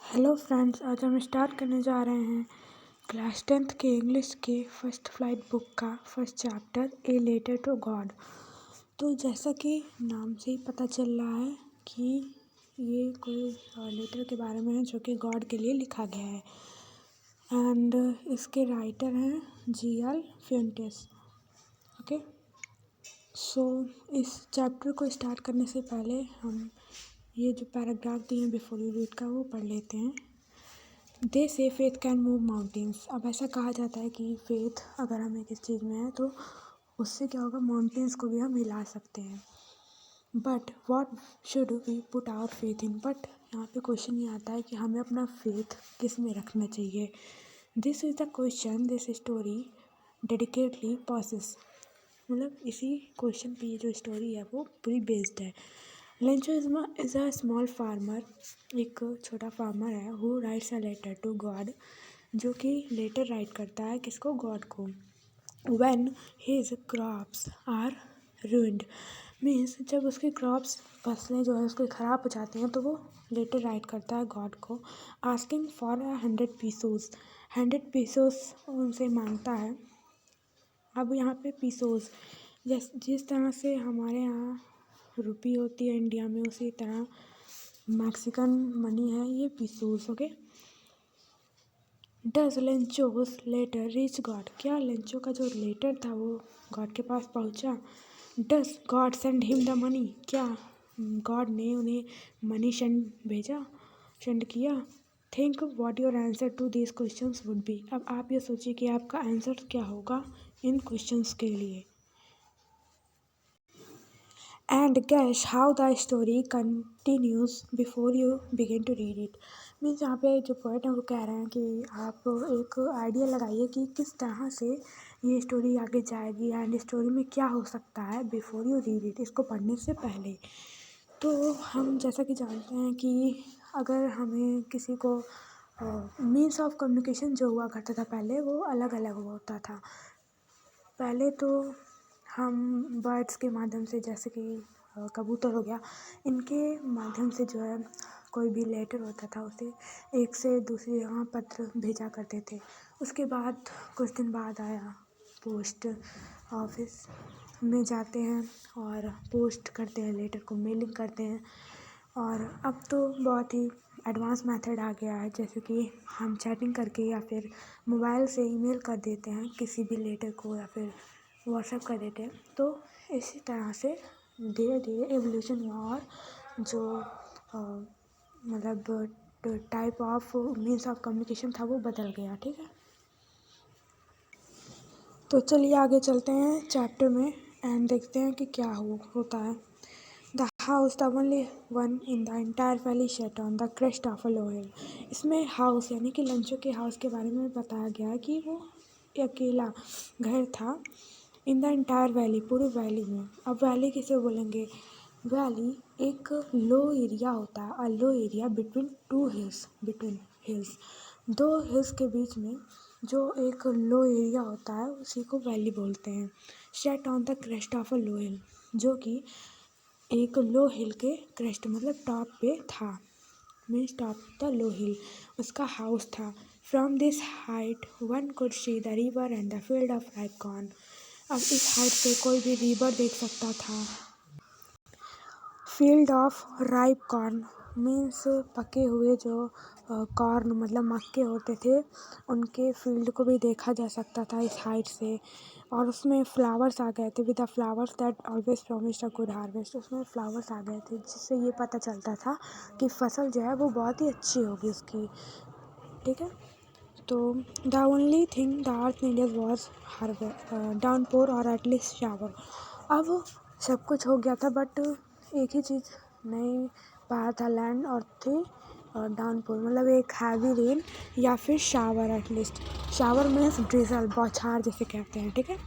Hello friends, आज हम start करने जा रहे हैं क्लास 10th के इंग्लिश के फर्स्ट फ्लाइट बुक का first chapter a letter to God. तो जैसा कि नाम से ही पता चल रहा है कि ये कोई लेटर के बारे में है जो कि गॉड के लिए लिखा गया है। एंड इसके राइटर हैं G.L. फ्यूंटेस। ओके, सो इस चैप्टर को स्टार्ट करने से पहले हम ये जो पैराग्राफ दिए हैं बिफोर यू रीड का वो पढ़ लेते हैं। दे से फेथ कैन मूव माउंटेन्स। अब ऐसा कहा जाता है कि फेथ अगर हमें किस चीज़ में है तो उससे क्या होगा, माउंटेन्स को भी हम हिला सकते हैं। But what should we put our faith in. But यहाँ पे क्वेश्चन ये आता है कि हमें अपना फेथ किस में रखना चाहिए। This is the question this story dedicatedly possesses. मतलब इसी क्वेश्चन पे ये जो स्टोरी है वो पूरी बेस्ड है। Lencho is a small farmer. एक छोटा फार्मर है who writes a letter to God, जो कि लेटर राइट करता है किसको, गॉड को। When his crops are ruined means जब उसकी क्रॉप्स फसलें जो है उसके ख़राब हो जाती हैं तो वो लेटर राइट करता है गॉड को, आस्किंग फॉर 100 पीसोस। 100 पीसोस उनसे मांगता है। अब यहाँ पे पीसोस जिस तरह से हमारे यहाँ रुपी होती है इंडिया में, उसी तरह मैक्सिकन मनी है ये pesos. Okay, does Lencho's letter reach God. क्या लेंचो का जो लेटर था वो गॉड के पास पहुंचा। Does God send him the money. क्या गॉड ने उन्हें मनी सेंड किया। Think what your answer to this questions would be. अब आप ये सोचिए कि आपका आंसर क्या होगा इन क्वेश्चंस के लिए। And guess how the story continues before you begin to read it। Means यहाँ पे जो पोएट है वो कह रहे हैं कि आप एक आइडिया लगाइए कि किस तरह से ये स्टोरी आगे जाएगी एंड स्टोरी में क्या हो सकता है बिफोर यू रीड इट, इसको पढ़ने से पहले। तो हम जैसा कि जानते हैं कि अगर हमें किसी को मीन्स ऑफ कम्युनिकेशन जो हुआ करता था पहले वो अलग अलग होता था। पहले तो हम बर्ड्स के माध्यम से, जैसे कि कबूतर हो गया, इनके माध्यम से जो है कोई भी लेटर होता था उसे एक से दूसरी जगह पत्र भेजा करते थे। उसके बाद कुछ दिन बाद आया पोस्ट ऑफिस में जाते हैं और पोस्ट करते हैं, लेटर को मेलिंग करते हैं। और अब तो बहुत ही एडवांस मेथड आ गया है, जैसे कि हम चैटिंग करके या फिर मोबाइल से ईमेल कर देते हैं किसी भी लेटर को या फिर व्हाट्सएप कर देते हैं। तो इसी तरह से धीरे धीरे एवोल्यूशन हुआ और जो मतलब type of means of communication था वो बदल गया। ठीक है, तो चलिए आगे चलते हैं चैप्टर में एंड देखते हैं कि क्या होता है। The house the only one in the entire valley set on the crest of a low hill. इसमें हाउस यानी कि लंचो के हाउस के बारे में बताया गया है कि वो अकेला घर था इन द एंटायर वैली, पूरी वैली में। अब वैली किसे बोलेंगे, वैली एक लो एरिया होता है, अ लो एरिया बिटवीन हिल्स, दो हिल्स के बीच में जो एक लो एरिया होता है उसी को वैली बोलते हैं। Set on the crest of a low hill, जो कि एक लो हिल के क्रेस्ट मतलब टॉप पे था, मीन्स टॉप द लो हिल उसका हाउस था। From this height one could see the river and the field of ripe corn. अब इस हाइट से कोई भी रिवर देख सकता था। Field of ripe corn means पके हुए जो कॉर्न मतलब मक्के होते थे उनके फील्ड को भी देखा जा सकता था इस हाइट से। और उसमें फ्लावर्स आ गए थे, with the flowers that always promised a good harvest. उसमें फ्लावर्स आ गए थे जिससे ये पता चलता था कि फसल जो है वो बहुत ही अच्छी होगी उसकी। ठीक है, तो the only thing the earth needed was downpour और एटलीस्ट शावर। अब सब कुछ हो गया था बट एक ही चीज़ नहीं पाया था लैंड और थी डाउनपोर, मतलब एक हैवी रेन या फिर shower. At least shower means drizzle, बौछार जिसे कहते हैं। ठीक है,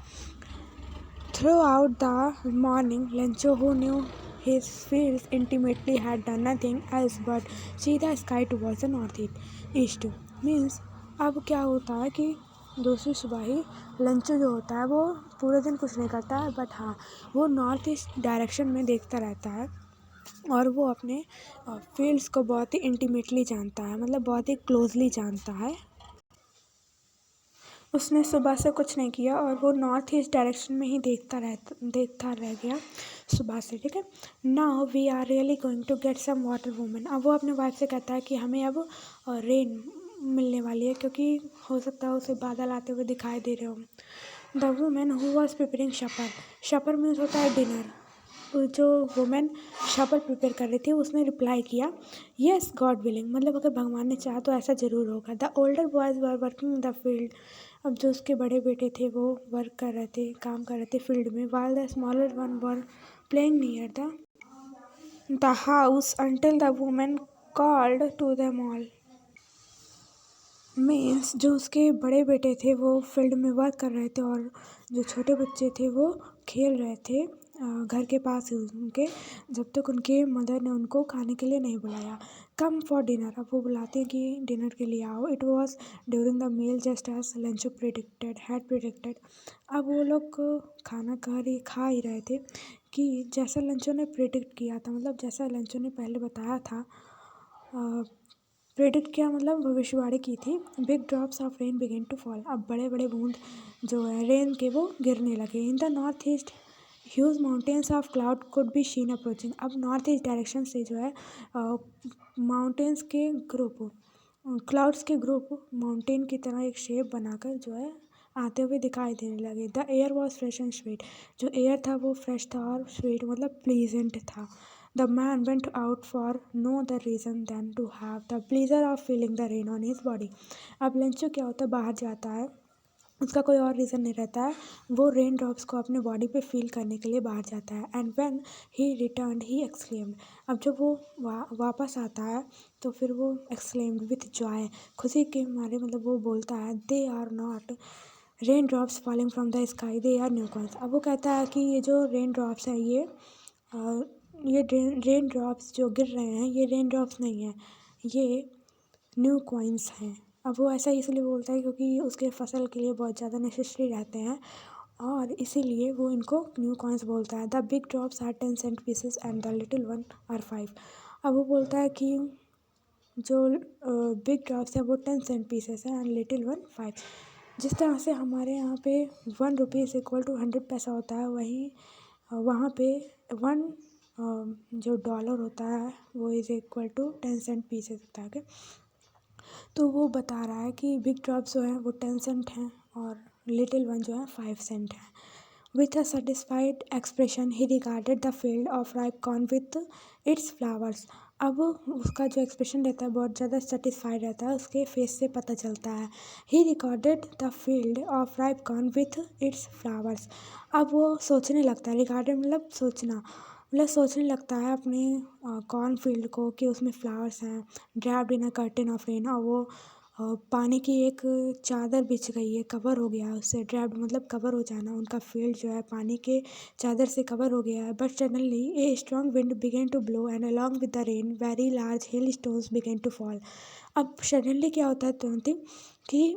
through out the morning Lencho who knew his fields intimately had done nothing else but see the sky towards the northeast means अब क्या होता है कि दूसरी सुबह ही लंचो जो होता है वो पूरे दिन कुछ नहीं करता है बट हाँ वो नॉर्थ ईस्ट डायरेक्शन में देखता रहता है और वो अपने फील्ड्स को बहुत ही इंटीमेटली जानता है, मतलब बहुत ही क्लोजली जानता है। उसने सुबह से कुछ नहीं किया और वो नॉर्थ ईस्ट डायरेक्शन में ही देखता रह गया सुबह से, ठीक है। Now we are really going to get some water woman. अब वो अपने वाइफ से कहता है कि हमें अब रेन मिलने वाली है, क्योंकि हो सकता है उसे बादल आते हुए दिखाई दे रहे हो। The women who was preparing supper, supper means होता है डिनर। जो वुमेन शपर प्रिपेयर कर रही थी उसने रिप्लाई किया, येस गॉड विलिंग, मतलब अगर भगवान ने चाहा तो ऐसा ज़रूर होगा। The older boys were working in the field, अब जो उसके बड़े बेटे थे वो वर्क कर रहे थे, काम कर रहे थे फील्ड में। While the smaller one were playing near the house until the woman called to them all. Means जो उसके बड़े बेटे थे वो फील्ड में वर्क कर रहे थे और जो छोटे बच्चे थे वो खेल रहे थे घर के पास ही उनके, जब तक उनके मदर ने उनको खाने के लिए नहीं बुलाया। कम फॉर डिनर, अब वो बुलाते हैं कि डिनर के लिए आओ। It was during the meal just as Lencho predicted. अब वो लोग खाना खा ही रहे थे कि जैसा लंचों ने प्रिडिक्ट किया था, मतलब जैसा लंचों ने पहले बताया था, प्रेडिक्ट किया मतलब भविष्यवाणी की थी। Big drops of rain began to fall, अब बड़े बड़े बूंद जो है रेन के वो गिरने लगे। In the north east huge mountains of cloud could be seen approaching, अब नॉर्थ ईस्ट डायरेक्शन से जो है माउंटेन्स के ग्रुप, क्लाउड्स के ग्रुप माउंटेन की तरह एक शेप बनाकर जो है आते हुए दिखाई देने लगे। The air was fresh and sweet, जो एयर था वो फ्रेश था और स्वीट मतलब प्लीजेंट था। The man went out for no other reason than to have the pleasure of feeling the rain on his body. अब लंचो क्या होता है, बाहर जाता है, उसका कोई और रीज़न नहीं रहता है, वो रेन ड्रॉप्स को अपने बॉडी पे फील करने के लिए बाहर जाता है। And when he returned he exclaimed, अब जब वो वापस आता है तो फिर वो एक्सक्लेम्ड विथ जॉय, खुशी के मारे, मतलब वो बोलता है, they are not raindrops falling from the sky, they are new coins. अब वो कहता है कि ये जो रेन ड्रॉप्स हैं ये रेन ड्रॉप्स जो गिर रहे हैं ये रेन ड्रॉप्स नहीं हैं, ये न्यू कॉइन्स हैं। अब वो ऐसा इसलिए बोलता है क्योंकि उसके फसल के लिए बहुत ज़्यादा नेसेसरी रहते हैं और इसीलिए वो इनको न्यू कॉइन्स बोलता है। The big drops are 10 cent pieces and the little one are 5। अब वो बोलता है कि जो बिग ड्रॉप्स है वो 10 सेंट पीसेस है एंड लिटिल वन 5। जिस तरह से हमारे यहाँ पे 1 रुपीज़ इक्वल टू 100 पैसा होता है, वहीं वहाँ पे 1 जो डॉलर होता है वो is equal to 10 cent pieces होता है। ओके, तो वो बता रहा है कि बिग ड्रॉप्स जो हैं वो 10 सेंट हैं और लिटिल वन जो है 5 सेंट है। With a satisfied expression he regarded the field of ripe corn with its flowers. अब उसका जो एक्सप्रेशन रहता है बहुत ज़्यादा सेटिस्फाइड रहता है, उसके फेस से पता चलता है। He recorded the field of ripe corn with its flowers, अब वो सोचने लगता है, रिगार्डेड मतलब सोचना, मतलब सोचने लगता है अपने कॉर्न फील्ड को कि उसमें फ्लावर्स हैं। Draped in a curtain of rain, और वो पानी की एक चादर बिछ गई है, कवर हो गया है उससे। ड्रैप्ड मतलब कवर हो जाना, उनका फील्ड जो है पानी के चादर से कवर हो गया है। But suddenly a strong wind began to blow and along with the rain very large hailstones began to fall. अब सडनली क्या होता है तुरंत ही कि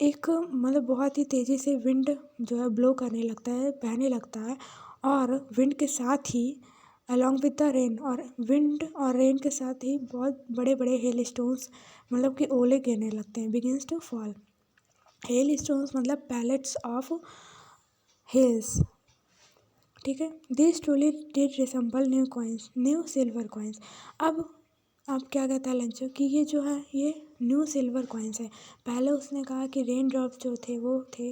एक मतलब बहुत ही तेज़ी से विंड जो है ब्लो करने लगता है, बहने लगता है, और विंड के साथ ही अलॉन्ग विद द रेन, और विंड और रेन के साथ ही बहुत बड़े बड़े हेल स्टोन्स मतलब कि ओले गिरने लगते हैं। Begins to fall, hailstones मतलब पैलेट्स ऑफ हेल्स, ठीक है। This truly did resemble new coins, new silver coins. अब क्या कहता है लंचो कि ये जो है ये न्यू सिल्वर कॉइन्स है। पहले उसने कहा कि रेन ड्रॉप्स जो थे वो थे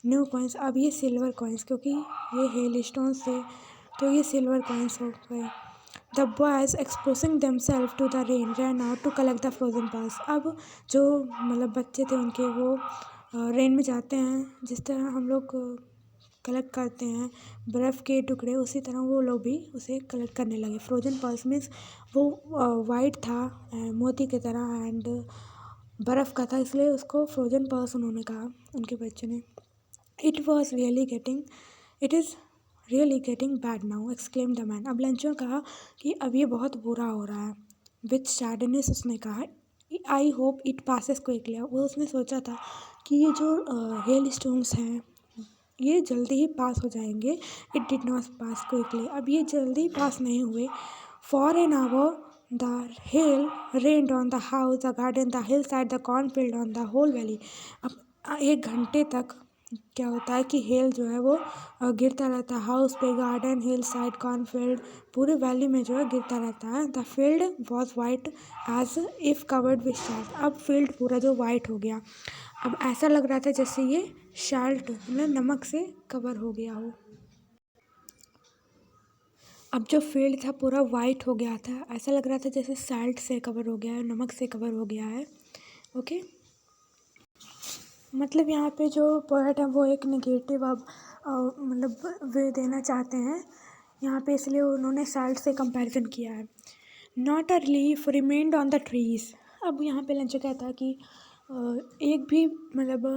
न्यू कॉइन्स, अब ये सिल्वर कॉइन्स, क्योंकि ये हेल स्टोन्स थे तो ये सिल्वर कॉइन्स हो गए। The boys exposing themselves to the rain ran out to collect the frozen pearls. अब जो मतलब बच्चे थे उनके वो रेन में जाते हैं, जिस तरह हम लोग कलेक्ट करते हैं बर्फ़ के टुकड़े, उसी तरह वो लोग भी उसे कलेक्ट करने लगे। फ्रोजन पर्ल्स मीन्स वो वाइट था मोती की तरह एंड बर्फ़ का था, इसलिए उसको फ्रोजन पर्ल्स उन्होंने कहा उनके बच्चों ने। It was really getting it is really getting bad now exclaim the man. अब लंचो कहा कि अब ये बहुत बुरा हो रहा है। विथ सैडनेस उसने कहा, I hope it passes quickly. वो उसने सोचा था कि ये जो हेल स्टोन्स हैं ये जल्दी ही पास हो जाएंगे। It did not pass quickly, अब ये जल्दी पास नहीं हुए। For an hour the hail rained on the house, the garden, the hillside, the cornfield, on the whole valley. अब 1 घंटे तक क्या होता है कि हेल जो है वो गिरता रहता है हाउस पे, गार्डन, हिल साइड, कॉर्नफील्ड, पूरे वैली में जो है गिरता रहता है. The field was white as if covered with salt. अब फील्ड पूरा जो वाइट हो गया. अब ऐसा लग रहा था जैसे ये शाल्ट मतलब नमक से कवर हो गया हो. अब जो फील्ड था पूरा वाइट हो गया था, ऐसा लग रहा था जैसे साल्ट से कवर हो गया है, नमक से कवर हो गया है. ओके, मतलब यहाँ पे जो पोएट है वो एक नेगेटिव अब मतलब वे देना चाहते हैं यहाँ पे, इसलिए उन्होंने साल्ट से कंपैरिजन किया है. Not a leaf remained on the trees. अब यहाँ पे लंच कहता है कि एक भी मतलब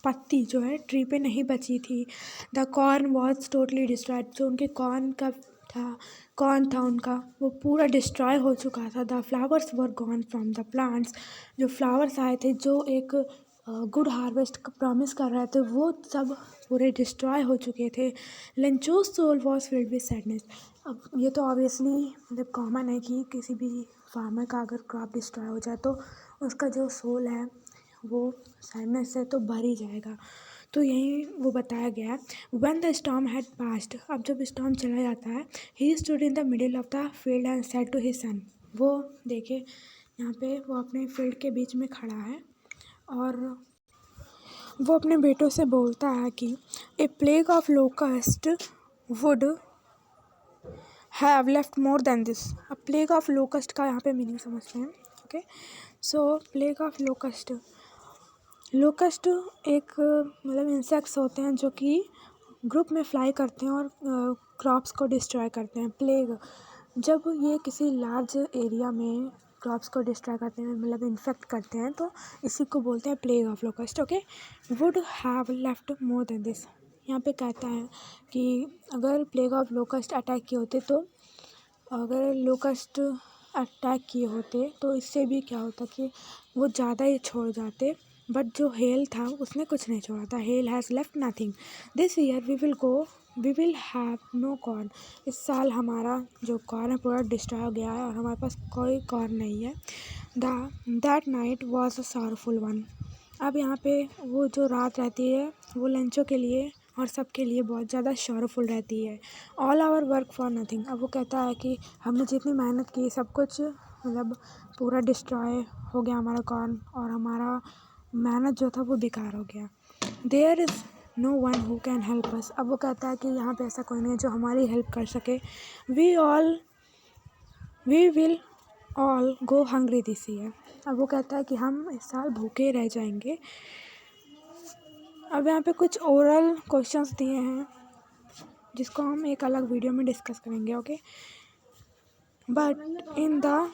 पत्ती जो है ट्री पे नहीं बची थी. The corn was totally destroyed. जो उनके कॉर्न था उनका वो पूरा डिस्ट्रॉय हो चुका था. The flowers were gone from the plants. जो फ्लावर्स आए थे जो एक गुड हार्वेस्ट का प्रॉमिस कर रहे थे वो सब पूरे डिस्ट्रॉय हो चुके थे. Lencho's soul was filled with sadness. अब ये तो ऑब्वियसली मतलब कॉमन है कि किसी भी फार्मर का अगर क्रॉप डिस्ट्रॉय हो जाए तो उसका जो सोल है वो सैडनेस से तो भर ही जाएगा. तो यही वो बताया गया है. When the storm had passed. अब जब स्टॉर्म चला जाता है, he stood in the middle of the field and said to his son. वो देखिए यहाँ पे वो अपने फील्ड के बीच में खड़ा है और वो अपने बेटों से बोलता है कि a plague of locust would have left more than this. अब प्लेग ऑफ लोकस्ट का यहाँ पे मीनिंग समझते हैं. Okay, so plague of locust एक मतलब इंसेक्ट्स होते हैं जो कि ग्रुप में फ्लाई करते हैं और क्रॉप्स को डिस्ट्रॉय करते हैं. प्लेग जब ये किसी लार्ज एरिया में क्रॉप्स को डिस्ट्रॉय करते हैं मतलब इन्फेक्ट करते हैं तो इसी को बोलते हैं plague of locust. Okay, would have left more than this. यहाँ पे कहता है कि अगर प्लेग ऑफ लोकस्ट अटैक किए होते तो इससे भी क्या होता कि वो ज़्यादा ही छोड़ जाते. बट जो हेल था उसने कुछ नहीं छोड़ा था. Hail has left nothing. This year we will have no corn. इस साल हमारा जो कॉर्न है पूरा डिस्ट्रॉय हो गया है और हमारे पास कोई कॉर्न नहीं है. That night was a sorrowful one. अब यहाँ पे वो जो रात रहती है वो लंचों के लिए और सबके लिए बहुत ज़्यादा शॉरफुल रहती है. All our work for nothing. अब वो कहता है कि हमने जितनी मेहनत की सब कुछ मतलब पूरा डिस्ट्रॉय हो गया हमारा कॉर्न और हमारा मेहनत जो था वो बेकार हो गया. There is no one who can help us. अब वो कहता है कि यहाँ पे ऐसा कोई नहीं है जो हमारी हेल्प कर सके. We will all go hungry this year. अब वो कहता है कि हम इस साल भूखे रह जाएंगे. अब यहाँ पे कुछ ओरल क्वेश्चंस दिए हैं जिसको हम एक अलग वीडियो में डिस्कस करेंगे. Okay, but in the